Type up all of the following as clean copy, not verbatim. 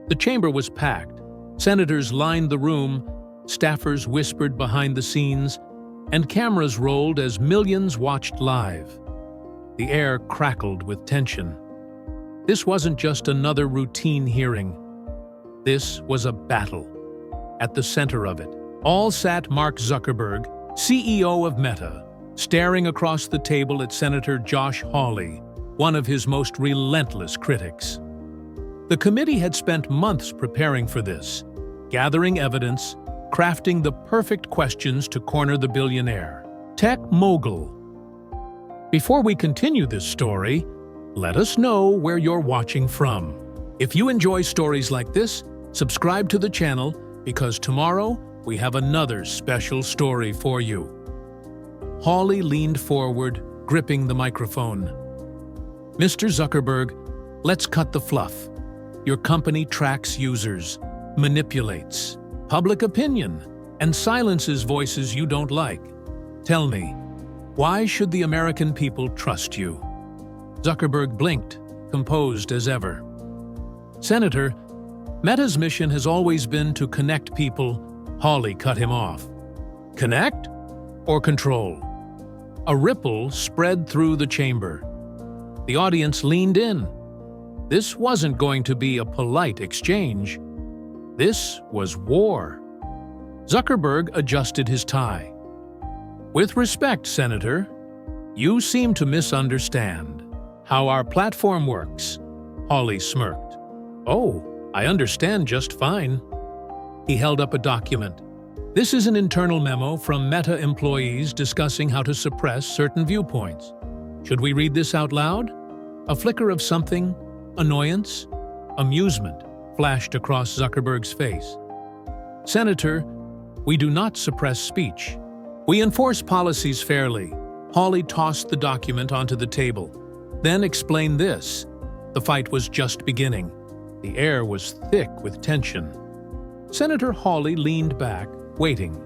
The chamber was packed. Senators lined the room, staffers whispered behind the scenes, and cameras rolled as millions watched live. The air crackled with tension. This wasn't just another routine hearing. This was a battle. At the center of it, all sat Mark Zuckerberg, CEO of Meta, staring across the table at Senator Josh Hawley, one of his most relentless critics. The committee had spent months preparing for this, gathering evidence, crafting the perfect questions to corner the billionaire, tech mogul. Before we continue this story, let us know where you're watching from. If you enjoy stories like this, subscribe to the channel because tomorrow we have another special story for you. Hawley leaned forward, gripping the microphone. Mr. Zuckerberg, let's cut the fluff. Your company tracks users, manipulates public opinion, and silences voices you don't like. Tell me, why should the American people trust you? Zuckerberg blinked, composed as ever. Senator, Meta's mission has always been to connect people. Hawley cut him off. Connect or control? A ripple spread through the chamber. The audience leaned in. This wasn't going to be a polite exchange. This was war. Zuckerberg adjusted his tie. With respect, Senator, you seem to misunderstand how our platform works. Hawley smirked. Oh, I understand just fine. He held up a document. This is an internal memo from Meta employees discussing how to suppress certain viewpoints. Should we read this out loud? A flicker of something, annoyance, amusement, flashed across Zuckerberg's face. Senator, we do not suppress speech. We enforce policies fairly. Hawley tossed the document onto the table, then explained this. The fight was just beginning. The air was thick with tension. Senator Hawley leaned back, waiting.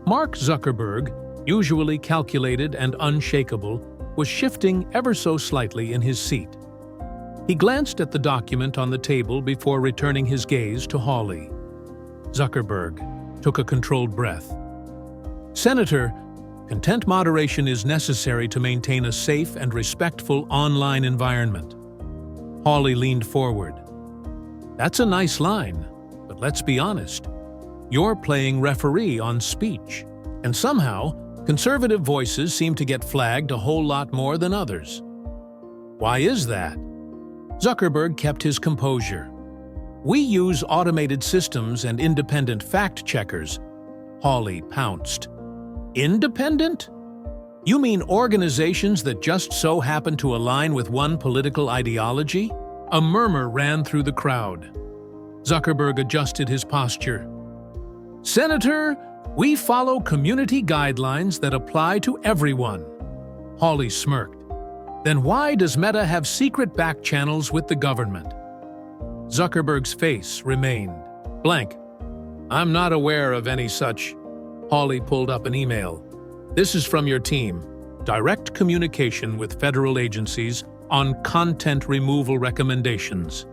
Mark Zuckerberg, usually calculated and unshakable, was shifting ever so slightly in his seat. He glanced at the document on the table before returning his gaze to Hawley. Zuckerberg took a controlled breath. Senator, content moderation is necessary to maintain a safe and respectful online environment. Hawley leaned forward. That's a nice line, but let's be honest. You're playing referee on speech, and somehow, conservative voices seem to get flagged a whole lot more than others. Why is that? Zuckerberg kept his composure. We use automated systems and independent fact-checkers. Hawley pounced. Independent? You mean organizations that just so happen to align with one political ideology? A murmur ran through the crowd. Zuckerberg adjusted his posture. Senator, we follow community guidelines that apply to everyone. Hawley smirked. Then why does Meta have secret back channels with the government? Zuckerberg's face remained blank. I'm not aware of any such. Hawley pulled up an email. This is from your team. Direct communication with federal agencies on content removal recommendations.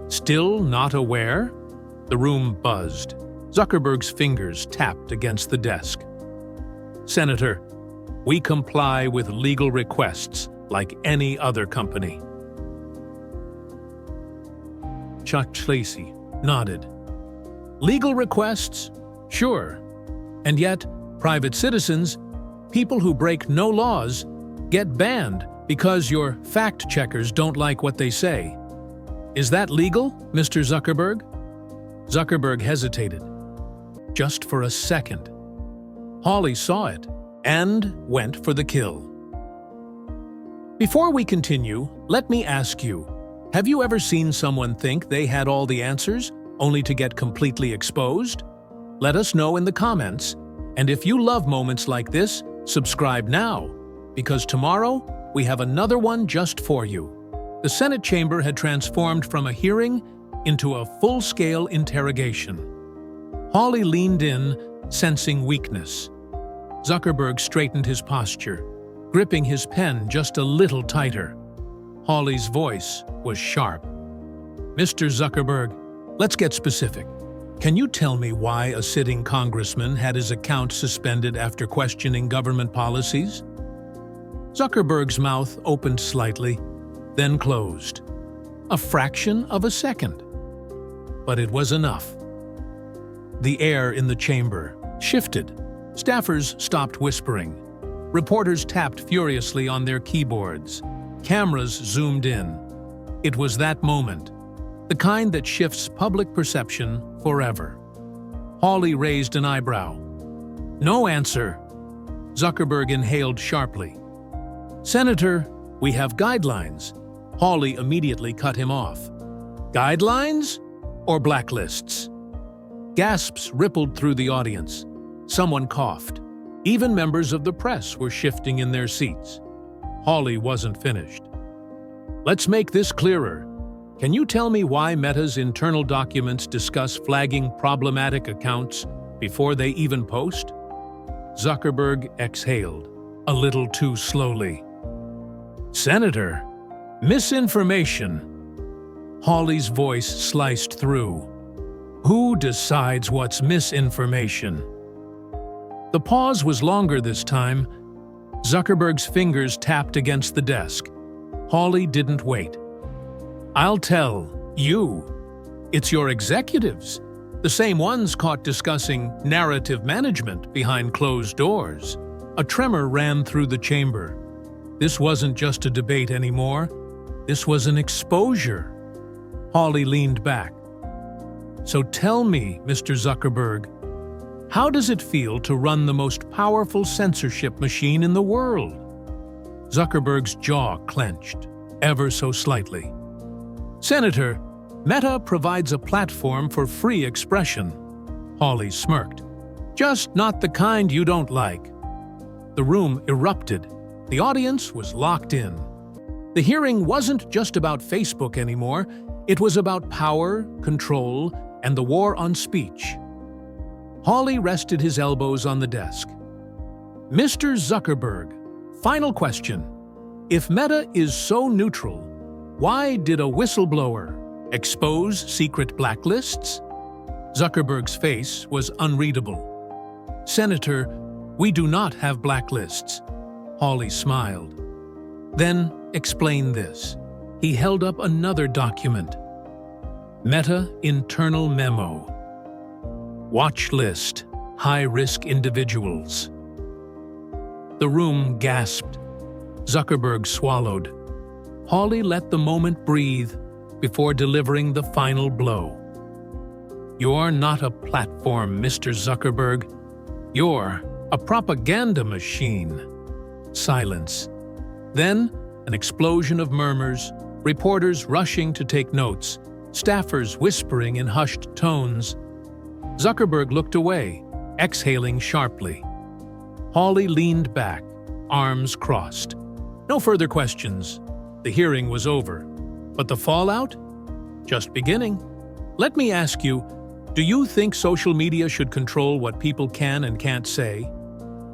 Still not aware? The room buzzed. Zuckerberg's fingers tapped against the desk. Senator, we comply with legal requests like any other company. Chuck Tracy nodded. Legal requests? Sure. And yet, private citizens, people who break no laws, get banned because your fact-checkers don't like what they say. Is that legal, Mr. Zuckerberg? Zuckerberg hesitated. Just for a second. Hawley saw it and went for the kill. Before we continue, let me ask you, have you ever seen someone think they had all the answers, only to get completely exposed? Let us know in the comments, and if you love moments like this, subscribe now, because tomorrow we have another one just for you. The Senate chamber had transformed from a hearing into a full-scale interrogation. Hawley leaned in, sensing weakness. Zuckerberg straightened his posture, gripping his pen just a little tighter. Hawley's voice was sharp. Mr. Zuckerberg, Let's get specific. Can you tell me why a sitting congressman had his account suspended after questioning government policies? Zuckerberg's mouth opened slightly, then closed. A fraction of a second. But it was enough. The air in the chamber shifted. Staffers stopped whispering. Reporters tapped furiously on their keyboards. Cameras zoomed in. It was that moment, the kind that shifts public perception forever. Hawley raised an eyebrow. No answer. Zuckerberg inhaled sharply. Senator, we have guidelines. Hawley immediately cut him off. Guidelines or blacklists? Gasps rippled through the audience. Someone coughed. Even members of the press were shifting in their seats. Hawley wasn't finished. Let's make this clearer. Can you tell me why Meta's internal documents discuss flagging problematic accounts before they even post? Zuckerberg exhaled, a little too slowly. Senator, misinformation. Hawley's voice sliced through. Who decides what's misinformation? The pause was longer this time. Zuckerberg's fingers tapped against the desk. Hawley didn't wait. I'll tell you. It's your executives, the same ones caught discussing narrative management behind closed doors. A tremor ran through the chamber. This wasn't just a debate anymore. This was an exposure. Hawley leaned back. So tell me, Mr. Zuckerberg, how does it feel to run the most powerful censorship machine in the world? Zuckerberg's jaw clenched, ever so slightly. Senator, Meta provides a platform for free expression. Hawley smirked. Just not the kind you don't like. The room erupted. The audience was locked in. The hearing wasn't just about Facebook anymore. It was about power, control, and the war on speech. Hawley rested his elbows on the desk. Mr. Zuckerberg, final question. If Meta is so neutral, why did a whistleblower expose secret blacklists? Zuckerberg's face was unreadable. Senator, we do not have blacklists. Hawley smiled. Then explain this. He held up another document. Meta Internal Memo. Watch list, high-risk individuals. The room gasped. Zuckerberg swallowed. Hawley let the moment breathe before delivering the final blow. You're not a platform, Mr. Zuckerberg. You're a propaganda machine. Silence. Then, an explosion of murmurs, reporters rushing to take notes, staffers whispering in hushed tones. Zuckerberg looked away, exhaling sharply. Hawley leaned back, arms crossed. No further questions. The hearing was over. But the fallout? Just beginning. Let me ask you, do you think social media should control what people can and can't say?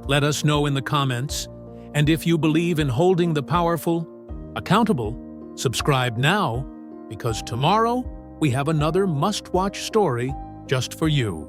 Let us know in the comments. And if you believe in holding the powerful accountable, subscribe now, because tomorrow we have another must-watch story just for you.